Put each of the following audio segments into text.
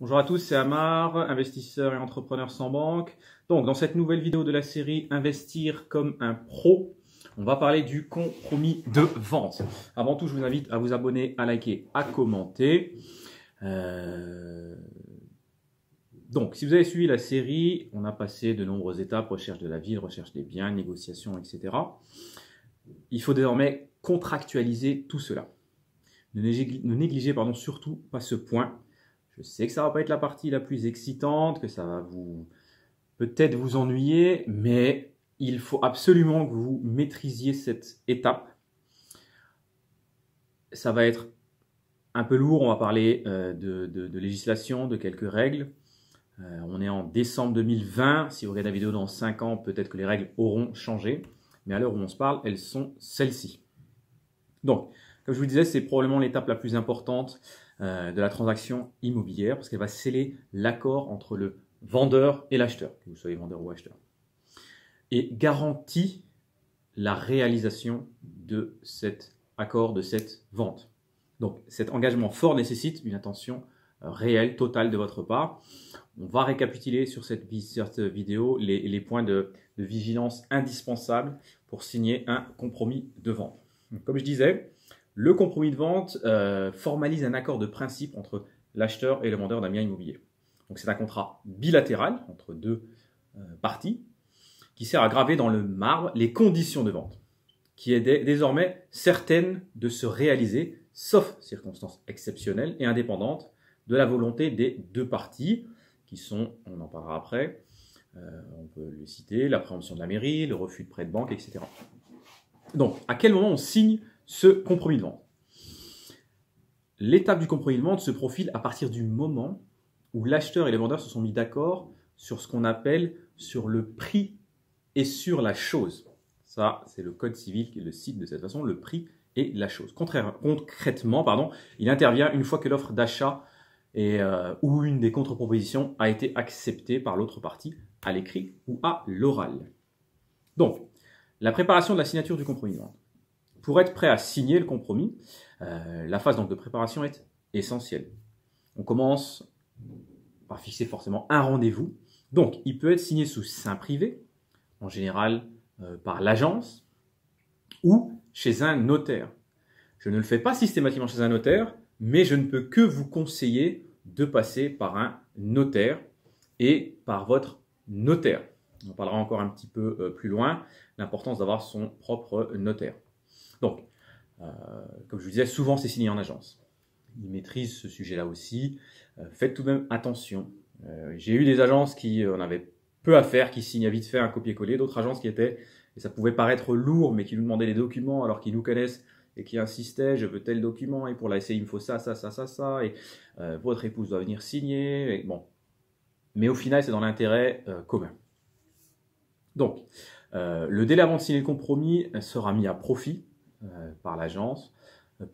Bonjour à tous, c'est Amar, investisseur et entrepreneur sans banque. Donc, dans cette nouvelle vidéo de la série Investir comme un pro, on va parler du compromis de vente. Avant tout, je vous invite à vous abonner, à liker, à commenter. Donc, si vous avez suivi la série, on a passé de nombreuses étapes, recherche de la ville, recherche des biens, négociation, etc. Il faut désormais contractualiser tout cela. Ne négligez surtout pas ce point. Je sais que ça ne va pas être la partie la plus excitante, que ça va peut-être vous ennuyer, mais il faut absolument que vous maîtrisiez cette étape. Ça va être un peu lourd, on va parler de législation, de quelques règles. On est en décembre 2020, si vous regardez la vidéo dans 5 ans, peut-être que les règles auront changé, mais à l'heure où on se parle, elles sont celles-ci. Donc, comme je vous le disais, c'est probablement l'étape la plus importante de la transaction immobilière parce qu'elle va sceller l'accord entre le vendeur et l'acheteur, que vous soyez vendeur ou acheteur, et garantit la réalisation de cet accord, de cette vente. Donc, cet engagement fort nécessite une attention réelle, totale de votre part. On va récapituler sur cette vidéo les points de vigilance indispensables pour signer un compromis de vente. Donc, comme je disais, le compromis de vente formalise un accord de principe entre l'acheteur et le vendeur d'un bien immobilier. Donc c'est un contrat bilatéral entre deux parties qui sert à graver dans le marbre les conditions de vente, qui est désormais certaine de se réaliser, sauf circonstances exceptionnelles et indépendantes de la volonté des deux parties, qui sont, on en parlera après, on peut le citer, la préemption de la mairie, le refus de prêt de banque, etc. Donc, à quel moment on signe ce compromis de vente? L'étape du compromis de vente se profile à partir du moment où l'acheteur et le vendeur se sont mis d'accord sur ce qu'on appelle sur le prix et sur la chose. Ça, c'est le code civil qui le cite de cette façon, le prix et la chose. Concrètement, il intervient une fois que l'offre d'achat ou une des contre-propositions a été acceptée par l'autre partie à l'écrit ou à l'oral. Donc, la préparation de la signature du compromis de vente. Pour être prêt à signer le compromis, la phase donc de préparation est essentielle. On commence par fixer forcément un rendez-vous. Donc, il peut être signé sous seing privé, en général par l'agence, ou chez un notaire. Je ne le fais pas systématiquement chez un notaire, mais je ne peux que vous conseiller de passer par un notaire et par votre notaire. On en parlera encore un petit peu plus loin, l'importance d'avoir son propre notaire. Donc, comme je vous disais, souvent c'est signé en agence. Ils maîtrisent ce sujet-là aussi. Faites tout de même attention. J'ai eu des agences qui en avaient peu à faire, qui signaient vite fait un copier-coller, d'autres agences qui étaient, et ça pouvait paraître lourd, mais qui nous demandaient des documents alors qu'ils nous connaissent et qui insistaient, je veux tel document, et pour la SCI, il me faut ça, et votre épouse doit venir signer, et bon. Mais au final, c'est dans l'intérêt commun. Donc, le délai avant de signer le compromis sera mis à profit par l'agence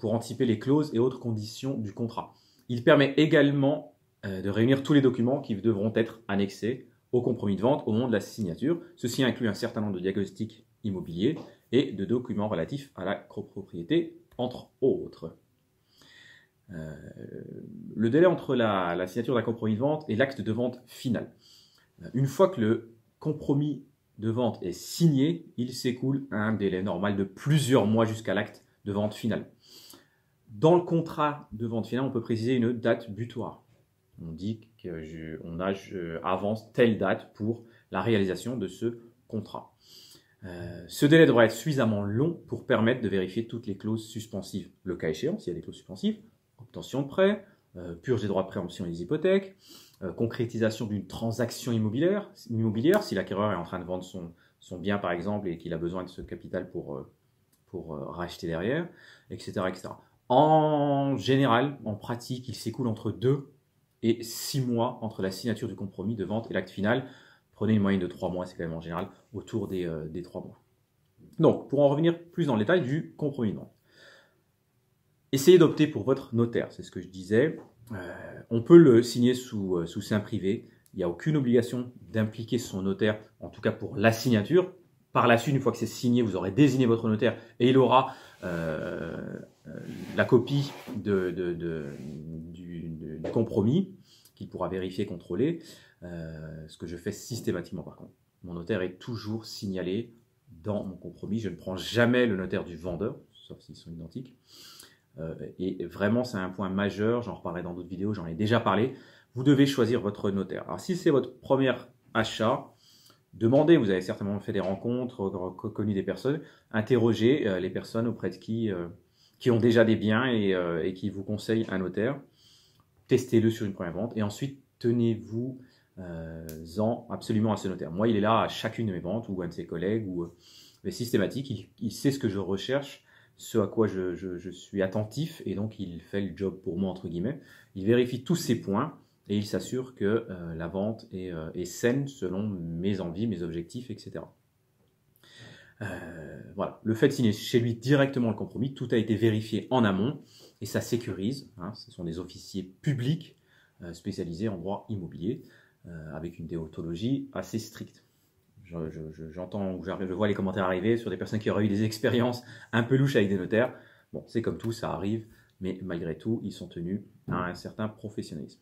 pour anticiper les clauses et autres conditions du contrat. Il permet également de réunir tous les documents qui devront être annexés au compromis de vente au moment de la signature. Ceci inclut un certain nombre de diagnostics immobiliers et de documents relatifs à la copropriété, entre autres. Le délai entre la signature d'un compromis de vente et l'acte de vente final. Une fois que le compromis de vente est signé, il s'écoule un délai normal de plusieurs mois jusqu'à l'acte de vente finale. Dans le contrat de vente finale, on peut préciser une date butoir. On dit qu'on avance telle date pour la réalisation de ce contrat. Ce délai devra être suffisamment long pour permettre de vérifier toutes les clauses suspensives. Le cas échéant, s'il y a des clauses suspensives, obtention de prêt, purge des droits de préemption et des hypothèques, concrétisation d'une transaction immobilière si l'acquéreur est en train de vendre son bien par exemple et qu'il a besoin de ce capital pour racheter derrière, etc., etc. En général, en pratique, il s'écoule entre 2 et 6 mois entre la signature du compromis de vente et l'acte final. Prenez une moyenne de 3 mois, c'est quand même en général autour des 3 mois. Donc, pour en revenir plus dans le détail du compromis de vente. Essayez d'opter pour votre notaire, c'est ce que je disais. On peut le signer sous seing privé. Il n'y a aucune obligation d'impliquer son notaire, en tout cas pour la signature. Par la suite, une fois que c'est signé, vous aurez désigné votre notaire et il aura la copie du compromis qu'il pourra vérifier, contrôler, ce que je fais systématiquement par contre. Mon notaire est toujours signalé dans mon compromis. Je ne prends jamais le notaire du vendeur, sauf s'ils sont identiques. Et vraiment, c'est un point majeur. J'en reparlerai dans d'autres vidéos, j'en ai déjà parlé. Vous devez choisir votre notaire. Alors, si c'est votre premier achat, demandez, vous avez certainement fait des rencontres, connu des personnes, interrogez les personnes auprès de qui ont déjà des biens et qui vous conseillent un notaire. Testez-le sur une première vente et ensuite tenez-vous absolument à ce notaire. Moi, il est là à chacune de mes ventes ou un de ses collègues ou systématique. Il sait ce que je recherche, ce à quoi je suis attentif et donc il fait le job pour moi entre guillemets. Il vérifie tous ces points et il s'assure que la vente est saine selon mes envies, mes objectifs, etc. Voilà. Le fait de signer chez lui directement le compromis, tout a été vérifié en amont et ça sécurise. Hein, ce sont des officiers publics spécialisés en droit immobilier avec une déontologie assez stricte. J'entends ou je vois les commentaires arriver sur des personnes qui auraient eu des expériences un peu louches avec des notaires. Bon, c'est comme tout, ça arrive, mais malgré tout, ils sont tenus à un certain professionnalisme.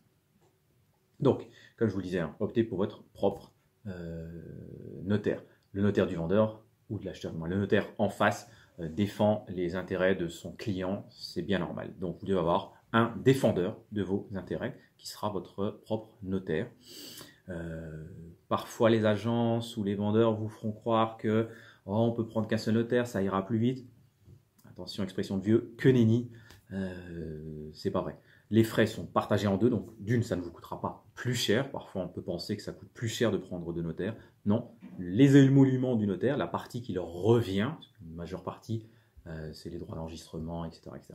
Donc, comme je vous le disais, hein, optez pour votre propre notaire. Le notaire du vendeur ou de l'acheteur. Le notaire en face défend les intérêts de son client, c'est bien normal. Donc, vous devez avoir un défendeur de vos intérêts qui sera votre propre notaire. Parfois, les agences ou les vendeurs vous feront croire que on peut prendre qu'un seul notaire, ça ira plus vite. Attention, expression de vieux, que nenni, c'est pas vrai. Les frais sont partagés en deux, donc d'une, ça ne vous coûtera pas plus cher. Parfois, on peut penser que ça coûte plus cher de prendre deux notaires. Non, les émoluments du notaire, la partie qui leur revient, une majeure partie, c'est les droits d'enregistrement, etc., etc.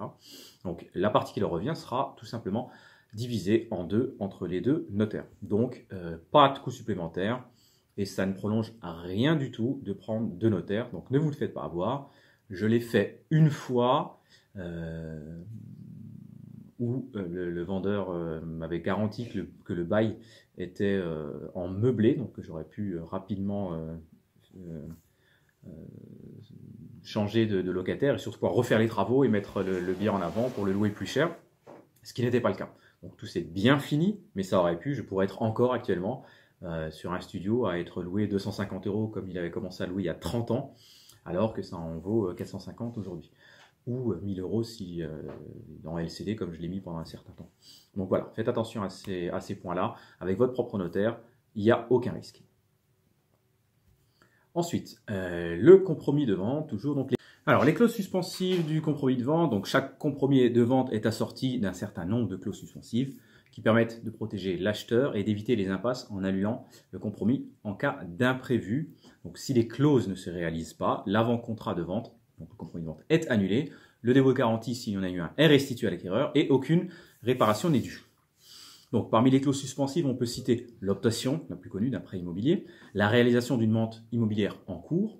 Donc, la partie qui leur revient sera tout simplement divisée en deux entre les deux notaires. Donc, pas de coût supplémentaire et ça ne prolonge rien du tout de prendre deux notaires. Donc, ne vous le faites pas avoir. Je l'ai fait une fois où le vendeur m'avait garanti que le bail était en meublé, donc que j'aurais pu rapidement changer de locataire et surtout pouvoir refaire les travaux et mettre le bien en avant pour le louer plus cher, ce qui n'était pas le cas. Donc tout s'est bien fini, mais ça aurait pu, je pourrais être encore actuellement sur un studio à être loué 250 € comme il avait commencé à louer il y a 30 ans, alors que ça en vaut 450 aujourd'hui. Ou 1000 € si en LCD comme je l'ai mis pendant un certain temps. Donc voilà, faites attention à ces points-là. Avec votre propre notaire, il n'y a aucun risque. Ensuite, le compromis de vente, toujours donc. Alors, les clauses suspensives du compromis de vente. Donc, chaque compromis de vente est assorti d'un certain nombre de clauses suspensives qui permettent de protéger l'acheteur et d'éviter les impasses en annulant le compromis en cas d'imprévu. Donc, si les clauses ne se réalisent pas, l'avant-contrat de vente, donc le compromis de vente, est annulé. Le dépôt de garantie, s'il y en a eu un, est restitué à l'acquéreur et aucune réparation n'est due. Donc, parmi les clauses suspensives, on peut citer l'optation, la plus connue d'un prêt immobilier, la réalisation d'une vente immobilière en cours,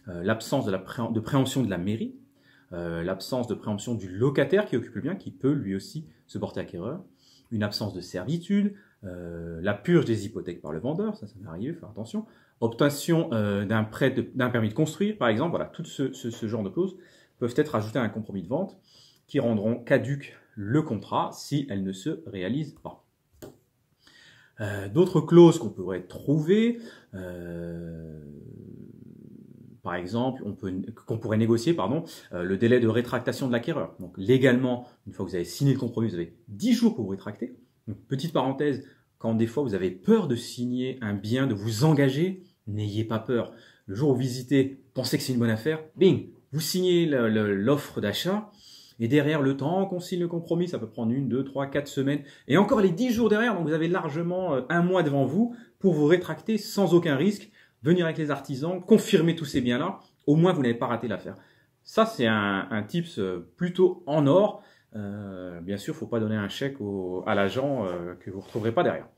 l'absence de préemption de la mairie, l'absence de préemption du locataire qui occupe le bien, qui peut lui aussi se porter acquéreur, une absence de servitude, la purge des hypothèques par le vendeur, ça m'est arrivé, faire attention, obtention d'un permis de construire, par exemple, voilà, tout ce genre de clauses peuvent être ajoutées à un compromis de vente qui rendront caduc le contrat si elles ne se réalisent pas. D'autres clauses qu'on pourrait trouver, par exemple, qu'on pourrait négocier, le délai de rétractation de l'acquéreur. Donc légalement, une fois que vous avez signé le compromis, vous avez 10 jours pour vous rétracter. Donc, petite parenthèse, quand des fois vous avez peur de signer un bien, de vous engager, n'ayez pas peur. Le jour où vous visitez, pensez que c'est une bonne affaire, bing, vous signez l'offre d'achat. Et derrière, le temps qu'on signe le compromis, ça peut prendre 1, 2, 3, 4 semaines. Et encore les 10 jours derrière, donc vous avez largement un mois devant vous pour vous rétracter sans aucun risque, venir avec les artisans, confirmer tous ces biens-là. Au moins, vous n'avez pas raté l'affaire. Ça, c'est un tips plutôt en or. Bien sûr, il ne faut pas donner un chèque à l'agent que vous ne retrouverez pas derrière.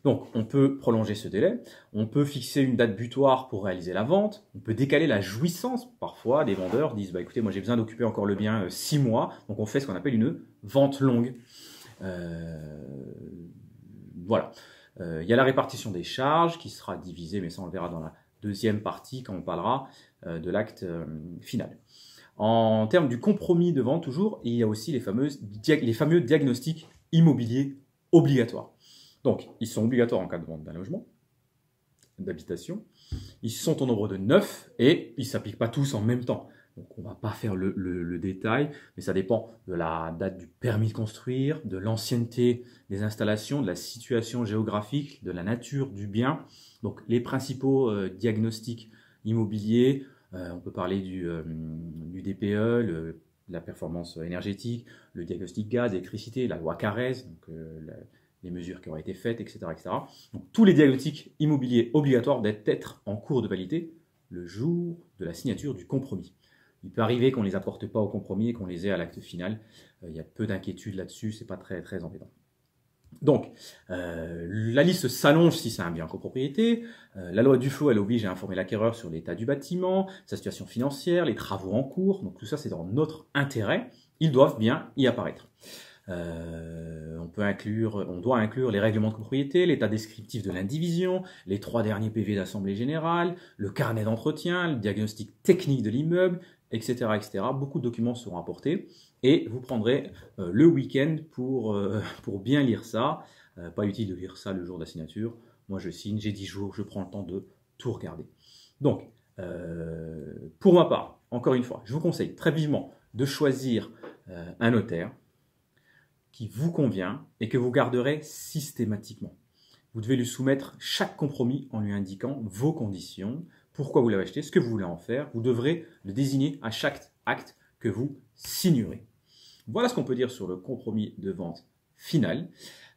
Donc, on peut prolonger ce délai, on peut fixer une date butoir pour réaliser la vente, on peut décaler la jouissance. Parfois, des vendeurs disent, écoutez, moi j'ai besoin d'occuper encore le bien 6 mois, donc on fait ce qu'on appelle une vente longue. Voilà. Il y a la répartition des charges qui sera divisée, mais ça on le verra dans la deuxième partie quand on parlera de l'acte final. En termes du compromis de vente, toujours, il y a aussi les fameux diagnostics immobiliers obligatoires. Donc, ils sont obligatoires en cas de vente d'un logement, d'habitation. Ils sont au nombre de 9 et ils ne s'appliquent pas tous en même temps. Donc, on ne va pas faire le détail, mais ça dépend de la date du permis de construire, de l'ancienneté des installations, de la situation géographique, de la nature du bien. Donc, les principaux diagnostics immobiliers, on peut parler du DPE, la performance énergétique, le diagnostic gaz, électricité, la loi Carrez, donc les mesures qui auraient été faites, etc., etc. Donc, tous les diagnostics immobiliers obligatoires doivent être en cours de validité le jour de la signature du compromis. Il peut arriver qu'on ne les apporte pas au compromis et qu'on les ait à l'acte final. Il y a peu d'inquiétude là-dessus, c'est pas très, très embêtant. Donc, la liste s'allonge si c'est un bien en copropriété. La loi Duflot, elle oblige à informer l'acquéreur sur l'état du bâtiment, sa situation financière, les travaux en cours. Donc tout ça, c'est dans notre intérêt. Ils doivent bien y apparaître. On doit inclure les règlements de copropriété, l'état descriptif de l'indivision, les 3 derniers PV d'assemblée générale, le carnet d'entretien, le diagnostic technique de l'immeuble, etc., etc. Beaucoup de documents seront apportés et vous prendrez le week-end pour bien lire ça. Pas utile de lire ça le jour de la signature. Moi, je signe, j'ai 10 jours, je prends le temps de tout regarder. Donc, pour ma part, encore une fois, je vous conseille très vivement de choisir un notaire qui vous convient et que vous garderez systématiquement. Vous devez lui soumettre chaque compromis en lui indiquant vos conditions, pourquoi vous l'avez acheté, ce que vous voulez en faire. Vous devrez le désigner à chaque acte que vous signerez. Voilà ce qu'on peut dire sur le compromis de vente final,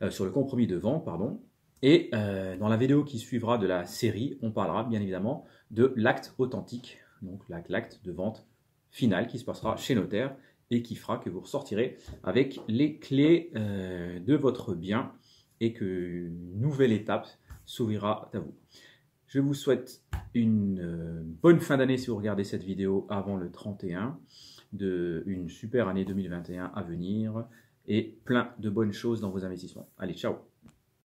sur le compromis de vente, pardon. Et dans la vidéo qui suivra de la série, on parlera bien évidemment de l'acte authentique, donc l'acte de vente final qui se passera chez notaire et qui fera que vous ressortirez avec les clés de votre bien et qu'une nouvelle étape s'ouvrira à vous. Je vous souhaite une bonne fin d'année si vous regardez cette vidéo avant le 31, une super année 2021 à venir et plein de bonnes choses dans vos investissements. Allez, ciao!